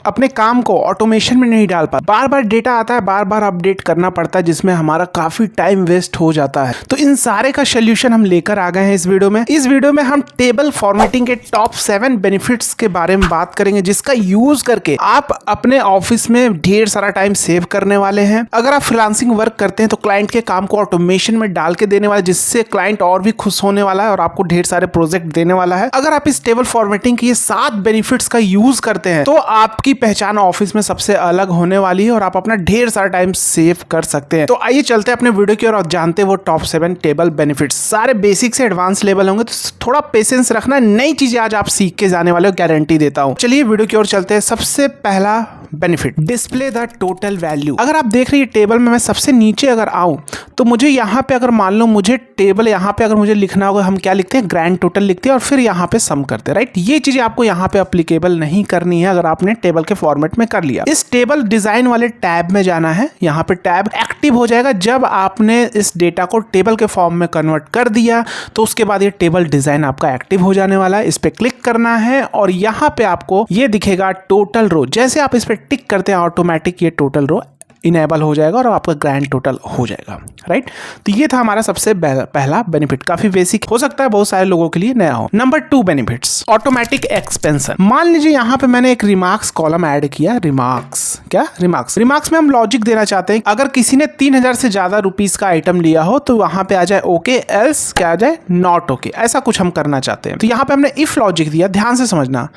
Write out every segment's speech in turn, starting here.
अपने काम को ऑटोमेशन में नहीं डाल पाते, बार बार डेटा आता है, बार बार अपडेट करना पड़ता है, जिसमें हमारा काफी टाइम वेस्ट हो जाता है। तो इन सारे का सोल्यूशन हम लेकर आ गए हैं इस वीडियो में। इस वीडियो में हम टेबल फॉर्मेटिंग के टॉप 7 बेनिफिट्स के बारे में बात करेंगे, जिसका यूज करके आप अपने ऑफिस में ढेर सारा टाइम सेव करने वाले हैं। अगर आप फ्रीलांसिंग वर्क करते हैं तो क्लाइंट के काम को ऑटोमेशन में डाल के देने वाले, जिससे क्लाइंट और भी खुश होने वाला है और आपको ढेर सारे प्रोजेक्ट देने वाला है। अगर आप इस टेबल फॉर्मेटिंग के ये 7 बेनिफिट्स का यूज करते हैं तो आपकी पहचान ऑफिस में सबसे अलग होने वाली है और आप अपना ढेर सारा टाइम सेव कर सकते हैं। तो आइए चलते हैं अपने वीडियो की और जानते हैं वो टॉप 7 टेबल बेनिफिट्स। सारे बेसिक से एडवांस लेवल होंगे, तो थोड़ा पेशेंस रखना, नई चीजें आज आप सीख के जाने वाले हो, गारंटी देता हूं। चलिए वीडियो की ओर चलते हैं। सबसे पहला benefit, display the total value. अगर आप देख रही है टेबल में, मैं सबसे नीचे अगर आऊं तो मुझे यहाँ पे अगर मान लो मुझे टेबल यहाँ पे अगर मुझे लिखना होगा, हम क्या लिखते हैं, ग्रैंड टोटल लिखते हैं और फिर यहाँ पे सम करते हैं, राइट। ये चीजें आपको यहाँ पे अप्लीकेबल नहीं करनी है अगर आपने टेबल के फॉर्मेट में कर लिया। इस टेबल डिजाइन वाले टैब में जाना है। यहाँ पे टैब एक्टिव हो जाएगा जब आपने इस डेटा को टेबल के फॉर्म में कन्वर्ट कर दिया, तो उसके बाद ये टेबल डिजाइन आपका एक्टिव हो जाने वाला है। इस पे क्लिक करना है और यहाँ पे आपको ये दिखेगा टोटल रो। जैसे आप इस पे टिक करते हैं, ऑटोमेटिक ये टोटल रो इनेबल हो जाएगा और आपका ग्रैंड टोटल हो जाएगा, राइट। तो ये था हमारा सबसे पहला बेनिफिट। काफी बेसिक हो सकता है, बहुत सारे लोगों के लिए नया हो। Number 2 benefits, automatic expansion. मान लीजिए यहाँ पे मैंने एक रिमार्क्स कॉलम ऐड किया। रिमार्क्स में हम लॉजिक देना चाहते हैं। अगर किसी ने 3000 से ज्यादा रुपीस का आइटम लिया हो तो वहां पे आ जाए ओके, एल्स क्या आ जाए, नॉट ओके। ऐसा कुछ हम करना चाहते हैं। तो यहाँ पे हमने इफ लॉजिक दिया। ध्यान से समझना,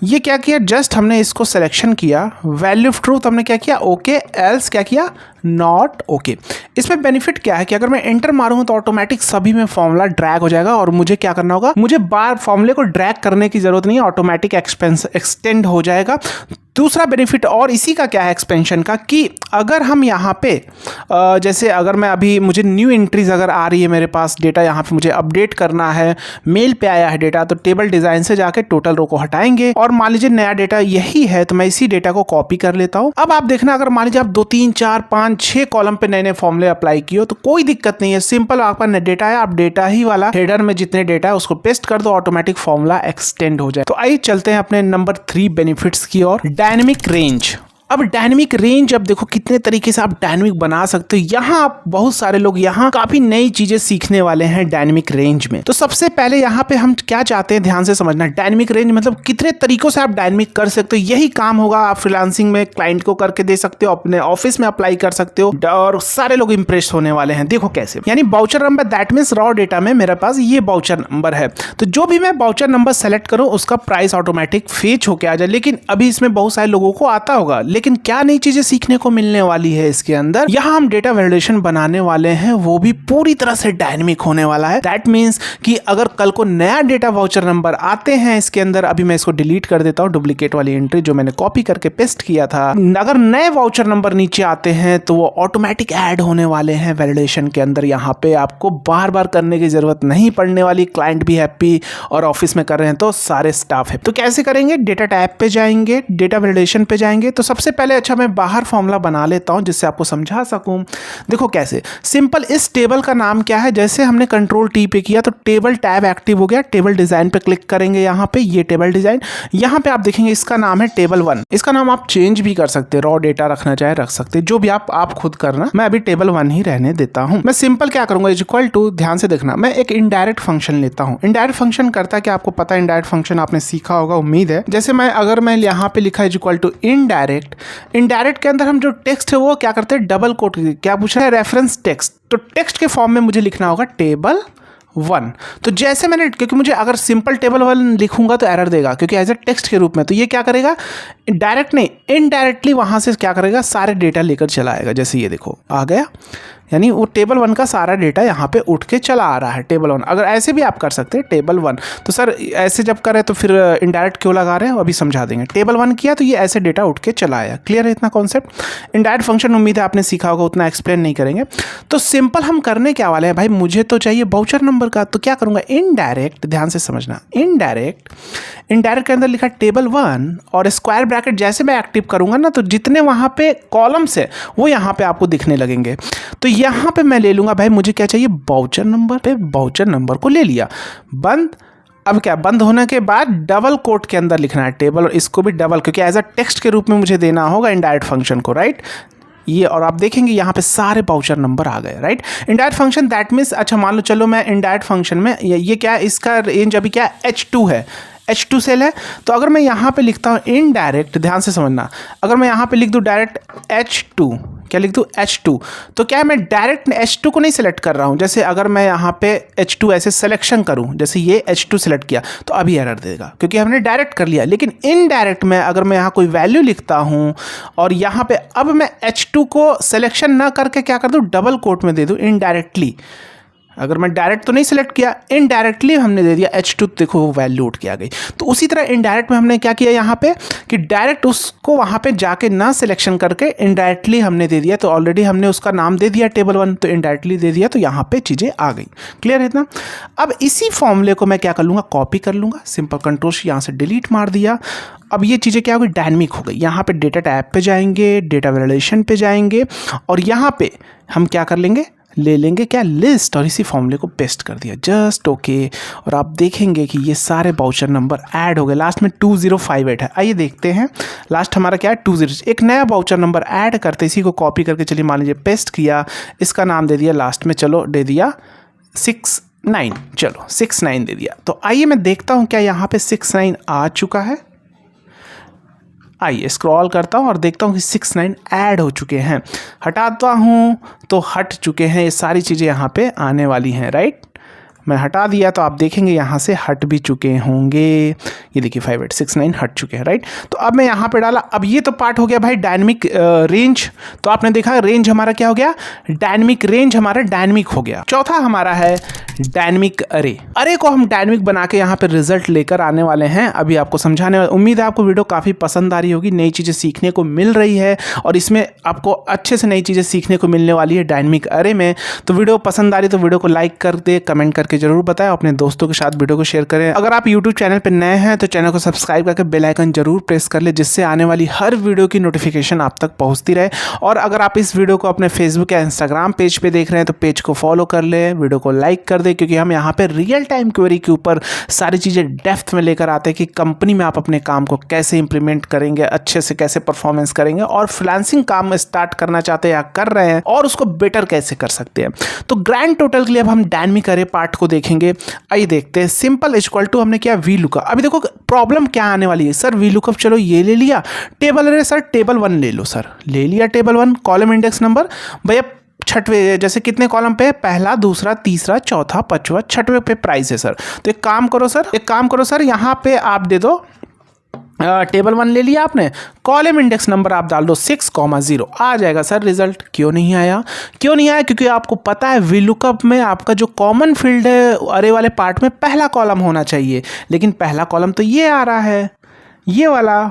ये क्या किया, जस्ट हमने इसको सिलेक्शन किया, वैल्यू ऑफ ट्रूथ हमने क्या किया, ओके, एल्स क्या किया, नॉट ओके। इसमें बेनिफिट क्या है कि अगर मैं एंटर मारूंगा तो ऑटोमेटिक सभी में फॉर्मूला ड्रैग हो जाएगा और मुझे क्या करना होगा, मुझे बार फॉर्मूले को ड्रैग करने की जरूरत नहीं है, ऑटोमेटिक एक्सटेंड हो जाएगा। दूसरा बेनिफिट और इसी का क्या है एक्सपेंशन का, कि अगर हम यहाँ पे जैसे अगर मैं अभी मुझे न्यू एंट्रीज अगर आ रही है मेरे पास, डेटा यहाँ पे मुझे अपडेट करना है, मेल पे आया है डेटा, तो टेबल डिजाइन से जाके टोटल रो को हटाएंगे और मान लीजिए नया डेटा यही है तो मैं इसी डेटा को कॉपी कर लेता हूँ। अब आप देखना, अगर मान लीजिए आप 2 3 4 5 6 कॉलम पे नए नए फॉर्मूले अप्लाई किए हो तो कोई दिक्कत नहीं है। सिंपल आपका डेटा है, आप डेटा ही वाला हेडर में जितने डेटा है उसको पेस्ट कर दो, ऑटोमेटिक फॉर्मूला एक्सटेंड हो जाए। तो आइए चलते हैं अपने नंबर 3 बेनिफिट्स की ओर, डायनेमिक रेंज। अब डायनेमिक रेंज, अब देखो कितने तरीके से आप डायनेमिक बना सकते हो। यहाँ आप बहुत सारे लोग यहाँ काफी नई चीजें सीखने वाले हैं डायनेमिक रेंज में। तो सबसे पहले यहाँ पे हम क्या चाहते हैं, ध्यान से समझना। डायनेमिक रेंज मतलब कितने तरीकों से आप डायनेमिक कर सकते हो। यही काम होगा, आप फ्रीलांसिंग में क्लाइंट को करके दे सकते हो, अपने ऑफिस में अप्लाई कर सकते हो और सारे लोग इंप्रेस होने वाले हैं। देखो कैसे, यानी voucher number, that means raw data में मेरे पास ये बाउचर नंबर है, तो जो भी मैं बाउचर नंबर सेलेक्ट करूं उसका प्राइस ऑटोमेटिक फेच होके आ जाए। लेकिन अभी इसमें बहुत सारे लोगों को आता होगा, लेकिन क्या नई चीजें सीखने को मिलने वाली है इसके अंदर। यहां हम डेटा वैलिडेशन बनाने वाले हैं, वो भी पूरी तरह से डायनेमिक होने वाला है। दैट मींस कि अगर कल को नया डेटा वाउचर नंबर आते हैं इसके अंदर, अभी मैं इसको डिलीट कर देता हूं, डुप्लीकेट वाली एंट्री जो मैंने कॉपी करके पेस्ट किया था। अगर नए वाउचर नंबर नीचे आते हैं तो वो ऑटोमेटिक ऐड होने वाले हैं वैलिडेशन के अंदर। यहाँ पे आपको बार बार करने की जरूरत नहीं पड़ने वाली। क्लाइंट भी हैप्पी और ऑफिस में कर रहे हैं तो सारे स्टाफ है। तो कैसे करेंगे, डेटा टैब पे जाएंगे, डेटा वैलिडेशन पे जाएंगे। तो सबसे पहले अच्छा मैं बाहर फॉर्मूला बना लेता हूं जिससे आपको समझा सकूं। देखो कैसे, सिंपल, इस टेबल का नाम क्या है, जैसे हमने कंट्रोल टी पे किया तो टेबल टैब एक्टिव हो गया। टेबल डिजाइन पे क्लिक करेंगे, यहाँ पे ये टेबल डिजाइन, यहाँ पे आप देखेंगे इसका नाम है टेबल 1। इसका नाम आप चेंज भी कर सकते हैं, रॉ डेटा रखना चाहे रख सकते हैं, जो भी आप खुद करना। मैं अभी टेबल 1 ही रहने देता हूं। मैं सिंपल क्या करूंगा, इक्वल टू, ध्यान से देखना, मैं एक इनडायरेक्ट फंक्शन लेता हूं। इनडायरेक्ट फंक्शन करता है कि आपको पता है, इनडायरेक्ट फंक्शन आपने सीखा होगा, उम्मीद है। जैसे अगर मैं यहाँ पे लिखा इक्वल टू इनडायरेक्ट, इनडायरेक्ट के अंदर हम जो टेक्स्ट है वो क्या करते हैं, डबल कोट, क्या पूछा है, रेफरेंस टेक्स्ट। तो टेक्स्ट के फॉर्म में मुझे लिखना होगा टेबल 1। तो जैसे मैंने, क्योंकि मुझे अगर सिंपल टेबल 1 लिखूंगा तो एरर देगा, क्योंकि एज ए टेक्स्ट के रूप में। तो ये क्या करेगा, डायरेक्ट नहीं इनडायरेक्टली वहां से क्या करेगा, सारे डेटा लेकर चला आएगा। जैसे ये देखो आ गया, यानी वो टेबल 1 का सारा डेटा यहाँ पे उठ के चला आ रहा है, टेबल 1। अगर ऐसे भी आप कर सकते हैं टेबल 1। तो सर ऐसे जब करें तो फिर इनडायरेक्ट क्यों लगा रहे हैं, अभी समझा देंगे। टेबल 1 किया तो ये ऐसे डेटा उठ के चला आया। क्लियर है इतना कॉन्सेप्ट। इनडायरेक्ट फंक्शन उम्मीद है आपने सीखा होगा, उतना एक्सप्लेन नहीं करेंगे। तो सिंपल हम करने क्या वाले हैं भाई, मुझे तो चाहिए बाउचर नंबर का, तो क्या करूंगा, इनडायरेक्ट, ध्यान से समझना, इनडायरेक्ट के अंदर लिखा टेबल 1 और स्क्वायर ब्रैकेट जैसे मैं एक्टिव करूंगा ना, तो जितने वहां पे कॉलम्स है वो यहाँ पे आपको दिखने लगेंगे। तो यहाँ पे मैं ले लूंगा भाई, मुझे क्या चाहिए, बाउचर नंबर। पे बाउचर नंबर को ले लिया, बंद, अब क्या बंद होने के बाद डबल कोट के अंदर लिखना है टेबल, और इसको भी डबल, क्योंकि एज अ टेक्स्ट के रूप में मुझे देना होगा इनडायरेक्ट फंक्शन को, राइट। ये और आप देखेंगे यहाँ पे सारे बाउचर नंबर आ गए, right. Indirect function that means, अच्छा मान लो चलो मैं इनडायरेक्ट फंक्शन में ये क्या है, इसका रेंज अभी क्या है, H2 है, H2 सेल है। तो अगर मैं यहाँ पे लिखता हूँ इनडायरेक्ट, ध्यान से समझना, अगर मैं यहाँ पे लिख दूँ डायरेक्ट H2, क्या लिख दूँ H2, तो क्या है मैं डायरेक्ट H2 को नहीं सेलेक्ट कर रहा हूँ। जैसे अगर मैं यहाँ पे H2 ऐसे सिलेक्शन करूँ, जैसे ये H2 सेलेक्ट किया तो अभी एरर देगा क्योंकि हमने डायरेक्ट कर लिया। लेकिन इनडायरेक्ट में अगर मैं यहाँ कोई वैल्यू लिखता हूँ और यहाँ पे अब मैं H2 को सिलेक्शन ना करके क्या कर दूँ, डबल कोट में दे दूँ इनडायरेक्टली। अगर मैं डायरेक्ट तो नहीं सेलेक्ट किया, इनडायरेक्टली हमने दे दिया H2, देखो वो वैल्यू उठ के आ गई। तो उसी तरह इनडायरेक्ट में हमने क्या किया यहाँ पे कि डायरेक्ट उसको वहाँ पे जाके ना सिलेक्शन करके इनडायरेक्टली हमने दे दिया। तो ऑलरेडी हमने उसका नाम दे दिया टेबल 1, तो इनडायरेक्टली दे दिया, तो यहाँ पे चीज़ें आ गई। क्लियर है इतना। अब इसी फॉर्मूले को मैं क्या कर लूँगा, कॉपी कर लूँगा, सिंपल कंट्रोल से यहाँ से डिलीट मार दिया। अब ये चीज़ें क्या हो गई, डायनेमिक हो गई। यहाँ पे डेटा टैब पे जाएंगे, डेटा वैलिडेशन पे जाएंगे और यहाँ पे हम क्या कर लेंगे, ले लेंगे क्या, लिस्ट, और इसी फॉर्मूले को पेस्ट कर दिया, जस्ट ओके। और आप देखेंगे कि ये सारे बाउचर नंबर ऐड हो गए। लास्ट में 2058 है। आइए देखते हैं, लास्ट हमारा क्या है 20। एक नया बाउचर नंबर ऐड करते, इसी को कॉपी करके चलिए मान लीजिए पेस्ट किया, इसका नाम दे दिया लास्ट में, चलो दे दिया 69, चलो 69 दे दिया। तो आइए मैं देखता हूँ क्या यहाँ पे 69 आ चुका है। आइए स्क्रॉल करता हूँ और देखता हूँ कि 69 ऐड हो चुके हैं। हटाता हूँ तो हट चुके हैं, ये सारी चीज़ें यहाँ पे आने वाली हैं, राइट। मैं हटा दिया तो आप देखेंगे यहाँ से हट भी चुके होंगे। ये देखिए 5869 हट चुके हैं, राइट। तो अब मैं यहाँ पे डाला। अब ये तो पार्ट हो गया भाई डायनेमिक रेंज। तो आपने देखा रेंज हमारा क्या हो गया, डायनेमिक रेंज हमारा डायनेमिक हो गया। चौथा हमारा है डायनेमिक अरे। अरे को हम डायनेमिक बना के यहाँ पे रिजल्ट लेकर आने वाले हैं, अभी आपको समझाने वाले। उम्मीद है आपको वीडियो काफ़ी पसंद आ रही होगी, नई चीज़ें सीखने को मिल रही है और इसमें आपको अच्छे से नई चीज़ें सीखने को मिलने वाली है डायनेमिक अरे में। तो वीडियो पसंद आ रही तो वीडियो को लाइक कर दे, कमेंट करके जरूर बताएं, अपने दोस्तों के साथ वीडियो को शेयर करें। अगर आप यूट्यूब चैनल पर नए हैं तो चैनल को सब्सक्राइब करके बेल आइकन जरूर प्रेस कर ले, जिससे आने वाली हर वीडियो की नोटिफिकेशन आप तक पहुंचती रहे। और अगर आप इस वीडियो को अपने फेसबुक या इंस्टाग्राम पेज पे देख रहे हैं तो पेज को फॉलो कर ले, वीडियो को लाइक कर दे, क्योंकि हम यहाँ पे रियल टाइम क्वेरी के ऊपर सारी चीज़ें डेप्थ में लेकर आते हैं कि कंपनी में आप अपने काम को कैसे इंप्लीमेंट करेंगे, अच्छे से कैसे परफॉर्मेंस करेंगे, और फ्रीलांसिंग काम स्टार्ट करना चाहते हैं या कर रहे हैं और उसको बेटर कैसे कर सकते हैं। तो ग्रैंड टोटल के लिए अब हम डायनेमिक अरे पार्ट को देखेंगे। आइए देखते हैं। सिंपल इक्वल टू हमने किया वी लुकअप। अभी देखो प्रॉब्लम क्या आने वाली है, सर वी लुकअप चलो ये ले लिया, टेबल अरे सर टेबल 1 ले लो, सर ले लिया टेबल 1, कॉलम इंडेक्स नंबर भैया छठवें, जैसे कितने कॉलम पे, पहला दूसरा तीसरा चौथा पांचवा छठवें पे प्राइस है सर। तो एक काम करो सर, यहाँ पे आप दे दो टेबल 1 ले लिया आपने, कॉलम इंडेक्स नंबर आप डाल दो 6,0, आ जाएगा सर रिजल्ट। क्यों नहीं आया, क्योंकि आपको पता है वी लुकअप में आपका जो कॉमन फील्ड है अरे वाले पार्ट में पहला कॉलम होना चाहिए, लेकिन पहला कॉलम तो ये आ रहा है, ये वाला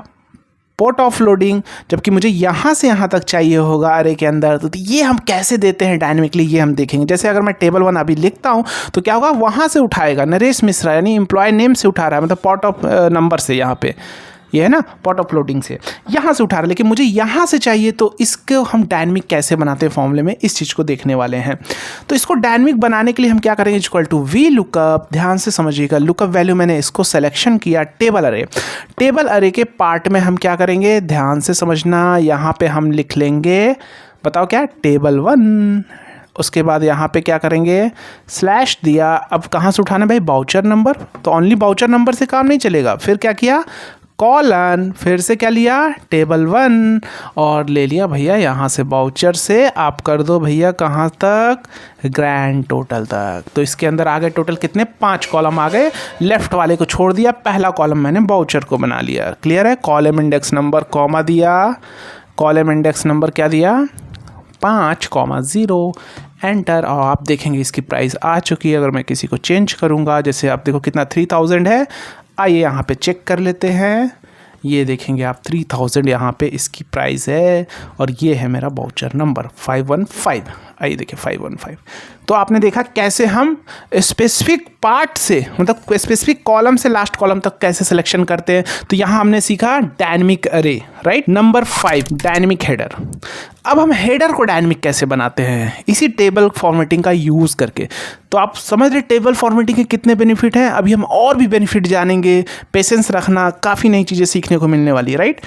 पोर्ट ऑफ लोडिंग, जबकि मुझे यहाँ से यहाँ तक चाहिए होगा अरे के अंदर। तो ये हम कैसे देते हैं डायनेमिकली, ये हम देखेंगे। जैसे अगर मैं टेबल 1 अभी लिखता हूँ तो क्या होगा, वहाँ से उठाएगा, नरेश मिश्रा यानी एम्प्लॉय नेम से उठा रहा है, मतलब पोर्ट ऑफ नंबर से, यहाँ पे ये है ना पोर्ट ऑफ लोडिंग से यहाँ से उठा रहा है, लेकिन मुझे यहाँ से चाहिए। तो इसको हम डायनेमिक कैसे बनाते हैं फॉर्मूले में, इस चीज़ को देखने वाले हैं। तो इसको डायनेमिक बनाने के लिए हम क्या करेंगे, इक्वल टू वी लुकअप। ध्यान से समझिएगा, लुकअप वैल्यू मैंने इसको सिलेक्शन किया टेबल अरे। टेबल अरे के पार्ट में हम क्या करेंगे, ध्यान से समझना, यहाँ पे हम लिख लेंगे, बताओ क्या, टेबल 1। उसके बाद यहाँ पे क्या करेंगे, स्लैश दिया। अब कहाँ से उठाना भाई, बाउचर नंबर। तो ओनली बाउचर नंबर से काम नहीं चलेगा, फिर क्या किया, कॉलन, फिर से क्या लिया, टेबल 1, और ले लिया भैया यहाँ से बाउचर से आप कर दो भैया कहाँ तक, ग्रैंड टोटल तक। तो इसके अंदर आ गए टोटल कितने, 5 कॉलम आ गए। लेफ्ट वाले को छोड़ दिया, पहला कॉलम मैंने बाउचर को बना लिया। क्लियर है, कॉलम इंडेक्स नंबर कॉमा दिया, कॉलम इंडेक्स नंबर क्या दिया, 5,0, एंटर। और आप देखेंगे इसकी प्राइस आ चुकी है। अगर मैं किसी को चेंज करूँगा, जैसे आप देखो कितना 3000 है, आइए यहाँ पे चेक कर लेते हैं। ये देखेंगे आप 3000 यहाँ पे इसकी प्राइस है, और ये है मेरा बाउचर नंबर 515। आइए देखिए 515। तो आपने देखा कैसे हम स्पेसिफिक पार्ट से, मतलब स्पेसिफिक कॉलम से लास्ट कॉलम तक कैसे सिलेक्शन करते हैं। तो यहाँ हमने सीखा डायनेमिक अरे, राइट। Number 5 dynamic header. अब हम हेडर को डायनेमिक कैसे बनाते हैं, इसी टेबल फॉर्मेटिंग का यूज़ करके। तो आप समझ रहे टेबल फॉर्मेटिंग के कितने बेनिफिट हैं। अभी हम और भी बेनिफिट जानेंगे। पेशेंस रखना, काफ़ी नई चीज़ें सीखने को मिलने वाली है, राइट।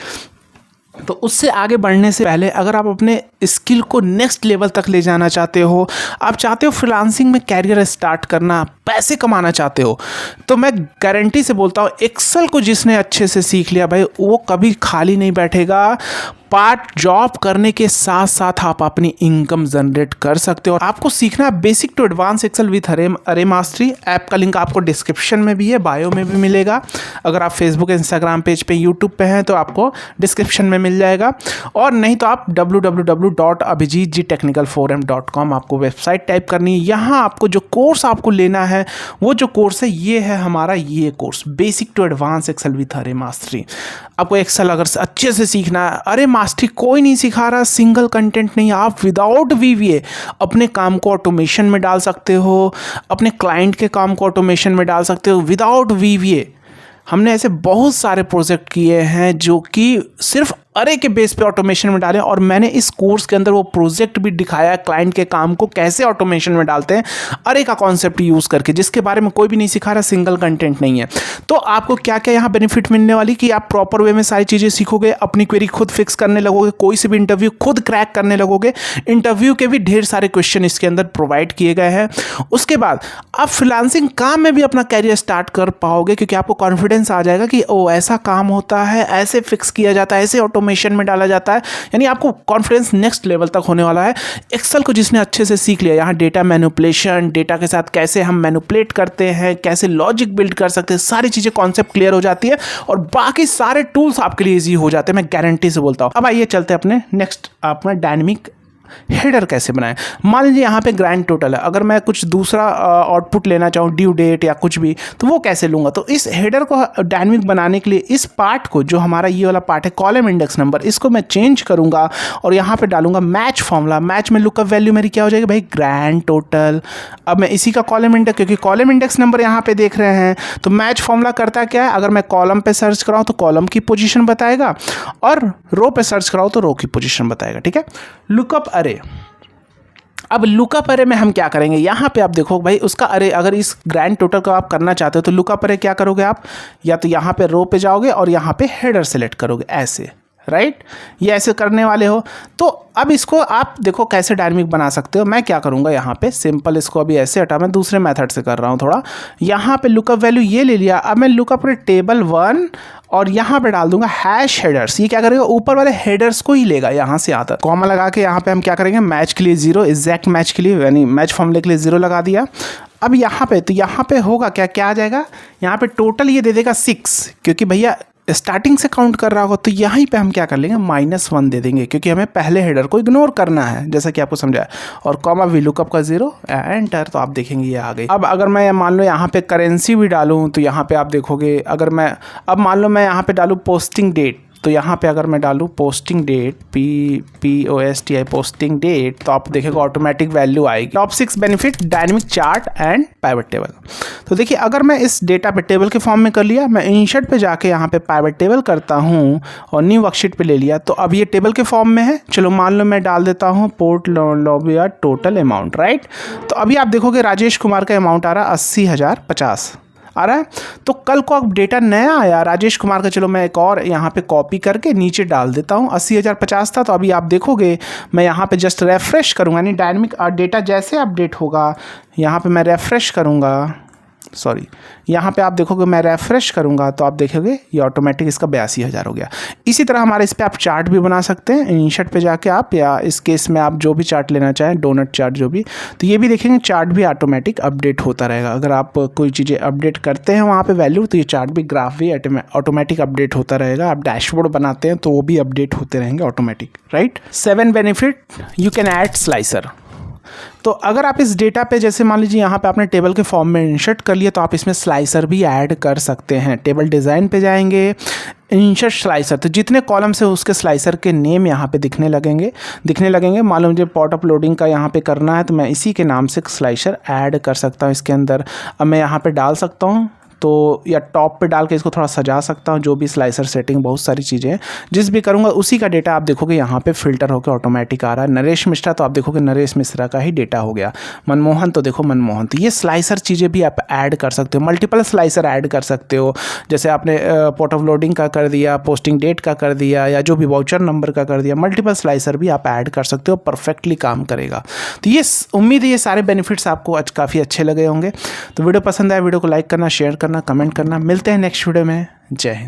तो उससे आगे बढ़ने से पहले अगर आप अपने स्किल को नेक्स्ट लेवल तक ले जाना चाहते हो, आप चाहते हो फ्रीलांसिंग में कैरियर स्टार्ट करना, पैसे कमाना चाहते हो, तो मैं गारंटी से बोलता हूँ एक्सेल को जिसने अच्छे से सीख लिया भाई, वो कभी खाली नहीं बैठेगा। पार्ट जॉब करने के साथ साथ आप अपनी इनकम जनरेट कर सकते हो। आपको सीखना है basic to advance Excel with अरे मास्टरी। ऐप का लिंक आपको डिस्क्रिप्शन में भी है, बायो में भी मिलेगा। अगर आप फेसबुक, इंस्टाग्राम पेज पे, यूट्यूब पे हैं तो आपको डिस्क्रिप्शन में मिल जाएगा, और नहीं तो आप www.abhijitgtechnicalforum.com आपको वेबसाइट टाइप करनी है। यहाँ आपको जो कोर्स आपको लेना है, वो जो कोर्स है ये है हमारा ये course, basic to advance Excel with अरे मास्टरी। आपको एक्सेल अगर अच्छे से सीखना है, अरे मास्टरी कोई नहीं सिखा रहा, सिंगल कंटेंट नहीं, आप विदाउट वीवीए अपने काम को ऑटोमेशन में डाल सकते हो, अपने क्लाइंट के काम को ऑटोमेशन में डाल सकते हो विदाउट वीवीए। हमने ऐसे बहुत सारे प्रोजेक्ट किए हैं जो कि सिर्फ अरे के बेस पे ऑटोमेशन में डाले, और मैंने इस कोर्स के अंदर वो प्रोजेक्ट भी दिखाया क्लाइंट के काम को कैसे ऑटोमेशन में डालते हैं अरे का कॉन्सेप्ट यूज़ करके, जिसके बारे में कोई भी नहीं सिखा रहा, सिंगल कंटेंट नहीं है। तो आपको क्या क्या यहाँ बेनिफिट मिलने वाली कि आप प्रॉपर वे में सारी चीज़ें सीखोगे, अपनी क्वेरी खुद फिक्स करने लगोगे, कोई से भी इंटरव्यू खुद क्रैक करने लगोगे। इंटरव्यू के भी ढेर सारे क्वेश्चन इसके अंदर प्रोवाइड किए गए हैं। उसके बाद आप फ्रीलांसिंग काम में भी अपना कैरियर स्टार्ट कर पाओगे, क्योंकि आपको कॉन्फिडेंस आ जाएगा कि ओ ऐसा काम होता है, ऐसे फिक्स किया जाता है, ऐसे ऑटोमेशन में डाला जाता है। यानी आपको कॉन्फिडेंस नेक्स्ट लेवल तक होने वाला है। एक्सेल को जिसने अच्छे से सीख लिया, यहाँ डेटा मैनिपुलेशन, डेटा के साथ कैसे हम मैनिपुलेट करते हैं, कैसे लॉजिक बिल्ड कर सकते हैं, सारी चीजें कॉन्सेप्ट क्लियर हो जाती है, और बाकी सारे टूल्स आपके लिए इजी हो जाते हैं, मैं गारंटी से बोलता हूं। अब आइए चलते हैं अपने नेक्स्ट, अपना डायनेमिक हेडर कैसे बनाएं। मान लीजिए यहाँ पे ग्रैंड टोटल है, अगर मैं कुछ दूसरा आउटपुट लेना चाहूँ, ड्यू डेट या कुछ भी, तो वो कैसे लूँगा। तो इस हेडर को डायनेमिक बनाने के लिए इस पार्ट को, जो हमारा ये वाला पार्ट है कॉलम इंडेक्स नंबर, इसको मैं चेंज करूँगा और यहाँ पे डालूंगा मैच फॉर्मूला। मैच में लुकअप वैल्यू मेरी क्या हो जाएगी भाई, ग्रैंड टोटल। अब मैं इसी का कॉलम इंडेक्स, क्योंकि कॉलम इंडेक्स नंबर यहाँ पे देख रहे हैं, तो मैच फॉर्मूला करता क्या है, अगर मैं कॉलम पे सर्च कराऊँ तो कॉलम की पोजीशन बताएगा, और रो पे सर्च कराऊँ तो रो की पोजीशन बताएगा। ठीक है, लुकअप अरे। अब लुकअप अरे में हम क्या करेंगे, यहाँ पे आप देखो भाई उसका अरे, अगर इस ग्रैंड टोटल को आप करना चाहते हो तो लुकअप अरे क्या करोगे आप, या तो यहाँ पे रो पे जाओगे और यहाँ पे हेडर सेलेक्ट करोगे ऐसे, राइट। ये ऐसे करने वाले हो। तो अब इसको आप देखो कैसे डायनेमिक बना सकते हो। मैं क्या करूँगा, यहाँ पे सिंपल इसको अभी ऐसे हटा, मैं दूसरे मेथड से कर रहा हूँ थोड़ा। यहाँ पे लुकअप वैल्यू ये ले लिया, अब मैं लुकअप टेबल 1 और यहाँ पे डाल दूंगा हैश हेडर्स। ये क्या करेगा, ऊपर वाले हेडर्स को ही लेगा यहाँ से यहाँ तक। कॉमा लगा के यहाँ पे हम क्या करेंगे, मैच के लिए 0, एग्जैक्ट मैच के लिए, यानी मैच फॉर्मूले के लिए 0 लगा दिया। अब यहाँ पे, तो यहाँ पे होगा क्या, क्या आ जाएगा, यहाँ पे टोटल ये दे देगा 6, क्योंकि भैया स्टार्टिंग से काउंट कर रहा होगा। तो यहीं पे हम क्या कर लेंगे, -1 दे देंगे, क्योंकि हमें पहले हेडर को इग्नोर करना है, जैसा कि आपको समझाया। और कॉमा वी लुकअप का 0, एंटर। तो आप देखेंगे ये आ गई। अब अगर मैं मान लो यहाँ पे करेंसी भी डालूँ, तो यहाँ पे आप देखोगे, अगर मैं अब मान लो मैं यहाँ पे डालूँ पोस्टिंग डेट, तो यहाँ पे अगर मैं डालूँ posting date, POSTI posting date, तो आप देखिएगा ऑटोमेटिक वैल्यू आएगी। Top 6 benefit dynamic chart and pivot table. तो देखिए अगर मैं इस डेटा पे टेबल के फॉर्म में कर लिया, मैं इंसर्ट पे जाके यहाँ पे पाइवट टेबल करता हूँ और न्यू वर्कशीट पे ले लिया, तो अब ये टेबल के फॉर्म में है। चलो मान लो मैं डाल देता हूँ port lobia total amount, right. तो अभी आप देखोगे राजेश कुमार का अमाउंट आ रहा है 80,050 आ रहा है। तो कल को अब डेटा नया आया राजेश कुमार का, चलो मैं एक और यहाँ पे कॉपी करके नीचे डाल देता हूँ, 80,050 था। तो अभी आप देखोगे मैं यहाँ पे जस्ट रेफ्रेश करूँगा, यानी डायनेमिक डेटा जैसे अपडेट होगा, यहाँ पे मैं रेफ्रेश करूँगा, सॉरी यहाँ पे आप देखोगे मैं रेफ्रेश करूँगा, तो आप देखोगे ये ऑटोमेटिक इसका 82,000 हो गया। इसी तरह हमारे इस पे आप चार्ट भी बना सकते हैं, इंसर्ट पे जाके आप, या इस केस में आप जो भी चार्ट लेना चाहें, डोनट चार्ट जो भी, तो ये भी देखेंगे चार्ट भी ऑटोमेटिक अपडेट होता रहेगा। अगर आप कोई चीज़ें अपडेट करते हैं वहाँ पे वैल्यू, तो ये चार्ट भी, ग्राफ भी ऑटोमेटिक अपडेट होता रहेगा। आप डैशबोर्ड बनाते हैं तो वो भी अपडेट होते रहेंगे automatic, right. 7 benefit you can add slicer. तो अगर आप इस डेटा पे, जैसे मान लीजिए यहाँ पे आपने टेबल के फॉर्म में इंसर्ट कर लिया, तो आप इसमें स्लाइसर भी ऐड कर सकते हैं। टेबल डिज़ाइन पे जाएंगे, इंसर्ट स्लाइसर, तो जितने कॉलम्स है उसके स्लाइसर के नेम यहाँ पे दिखने लगेंगे। मान लो मुझे पॉट अपलोडिंग का यहाँ पे करना है तो मैं इसी के नाम से स्लाइसर ऐड कर सकता हूँ इसके अंदर। अब मैं यहाँ पे डाल सकता हूँ तो, या टॉप पे डाल के इसको थोड़ा सजा सकता हूँ, जो भी स्लाइसर सेटिंग, बहुत सारी चीज़ें हैं। जिस भी करूँगा उसी का डेटा आप देखोगे यहाँ पे फिल्टर होकर ऑटोमेटिक आ रहा है। नरेश मिश्रा तो आप देखोगे नरेश मिश्रा का ही डेटा हो गया। मनमोहन तो देखो मनमोहन। तो ये स्लाइसर चीज़ें भी आप ऐड कर सकते हो, मल्टीपल स्लाइसर ऐड कर सकते हो। जैसे आपने पोर्ट ऑफ लोडिंग का कर दिया, पोस्टिंग डेट का कर दिया, या जो भी वाउचर नंबर का कर दिया, मल्टीपल स्लाइसर भी आप ऐड कर सकते हो, परफेक्टली काम करेगा। तो ये उम्मीद है ये सारे बेनिफिट्स आपको आज काफ़ी अच्छे लगे होंगे। तो वीडियो पसंद आया, वीडियो को लाइक करना, शेयर करना, कमेंट करना। मिलते हैं नेक्स्ट वीडियो में। जय हिंद।